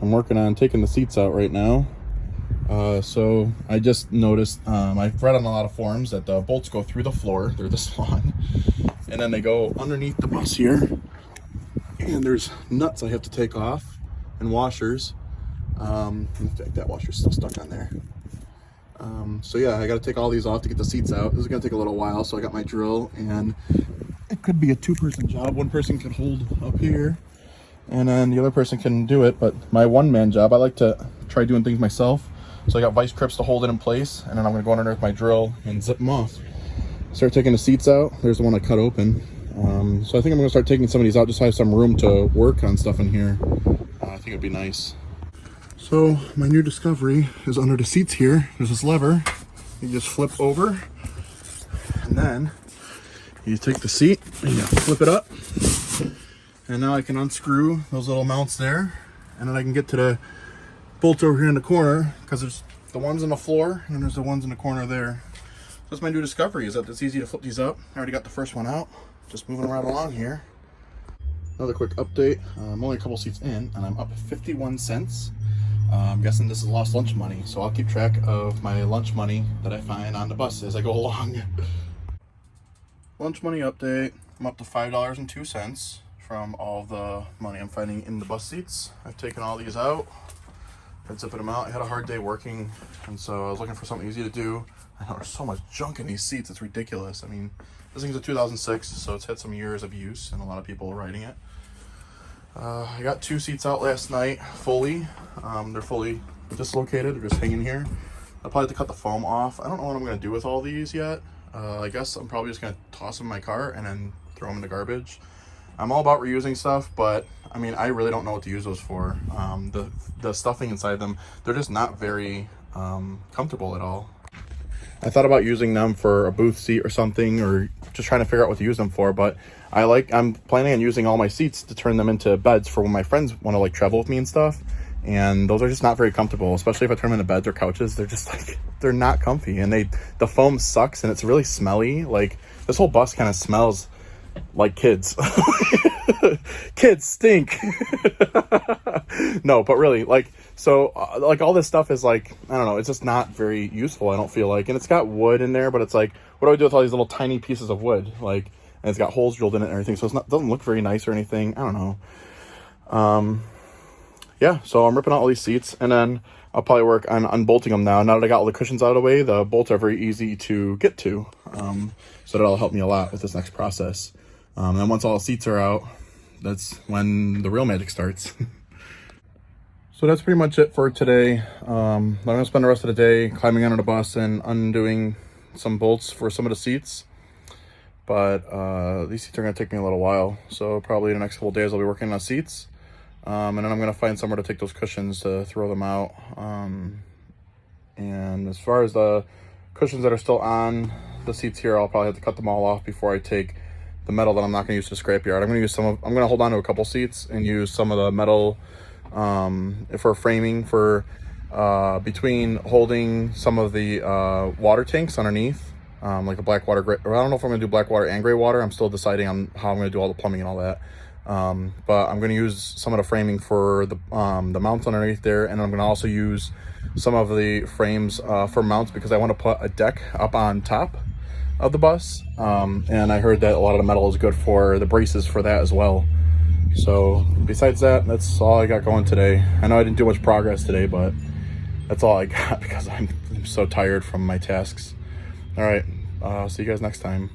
I'm working on taking the seats out right now. So I just noticed, I've read on a lot of forums that the bolts go through the floor. They're this long, and then they go underneath the bus here, and there's nuts I have to take off and washers. In fact, that washer's still stuck on there. So yeah, I got to take all these off to get the seats out. This is gonna take a little while, so I got my drill, and it could be a two-person job. One person could hold up here, and then the other person can do it. But my one-man job, I like to try doing things myself. So I got vice grips to hold it in place, and then I'm gonna go underneath my drill and zip them off. Start taking the seats out. There's the one I cut open. So I think I'm gonna start taking some of these out just to have some room to work on stuff in here. I think it'd be nice. So my new discovery is under the seats here. There's this lever. You just flip over, and then you take the seat and you flip it up. And now I can unscrew those little mounts there, and then I can get to the bolts over here in the corner, because there's the ones on the floor and there's the ones in the corner there. So that's my new discovery, is that it's easy to flip these up. I already got the first one out, just moving right along here. Another quick update, I'm only a couple seats in and I'm up 51 cents. I'm guessing this is lost lunch money, so I'll keep track of my lunch money that I find on the bus as I go along. Lunch money update, I'm up to $5.02 from all the money I'm finding in the bus seats. I've taken all these out. Been zipping them out. I had a hard day working, and so I was looking for something easy to do. I know there's so much junk in these seats, it's ridiculous. I mean, this thing's a 2006, so it's had some years of use and a lot of people riding it. I got 2 seats out last night, fully. They're fully dislocated, they're just hanging here. I'll probably have to cut the foam off. I don't know what I'm gonna do with all these yet. I guess I'm probably just gonna toss them in my car and then throw them in the garbage. I'm all about reusing stuff, but I mean, I really don't know what to use those for. The stuffing inside them, they're just not very comfortable at all. I thought about using them for a booth seat or something, or just trying to figure out what to use them for, but I'm planning on using all my seats to turn them into beds for when my friends want to like travel with me and stuff. And those are just not very comfortable, especially if I turn them into beds or couches. They're just like, they're not comfy, and the foam sucks and it's really smelly. Like, this whole bus kind of smells like kids. Kids stink. No, but really, like, so like all this stuff is like, I don't know, it's just not very useful, I don't feel like. And it's got wood in there, but it's like, what do I do with all these little tiny pieces of wood? Like, and it's got holes drilled in it and everything, so it doesn't look very nice or anything. I don't know. Yeah, so I'm ripping out all these seats, and then I'll probably work on unbolting them now. Now that I got all the cushions out of the way, the bolts are very easy to get to. So that'll help me a lot with this next process. And then once all the seats are out, that's when the real magic starts. So that's pretty much it for today. I'm gonna spend the rest of the day climbing under the bus and undoing some bolts for some of the seats. But these seats are gonna take me a little while. So probably the next couple of days I'll be working on seats. And then I'm gonna find somewhere to take those cushions to throw them out. And as far as the cushions that are still on the seats here, I'll probably have to cut them all off before I take the metal that I'm not gonna use to scrapyard. I'm gonna hold on to a couple seats and use some of the metal for framing for between holding some of the water tanks underneath, like the black water. I don't know if I'm gonna do black water and gray water. I'm still deciding on how I'm gonna do all the plumbing and all that. But I'm gonna use some of the framing for the mounts underneath there, and I'm gonna also use some of the frames for mounts, because I want to put a deck up on top of the bus, and I heard that a lot of the metal is good for the braces for that as well. So besides that, that's all I got going today. I know I didn't do much progress today, but that's all I got because I'm so tired from my tasks. All right, see you guys next time.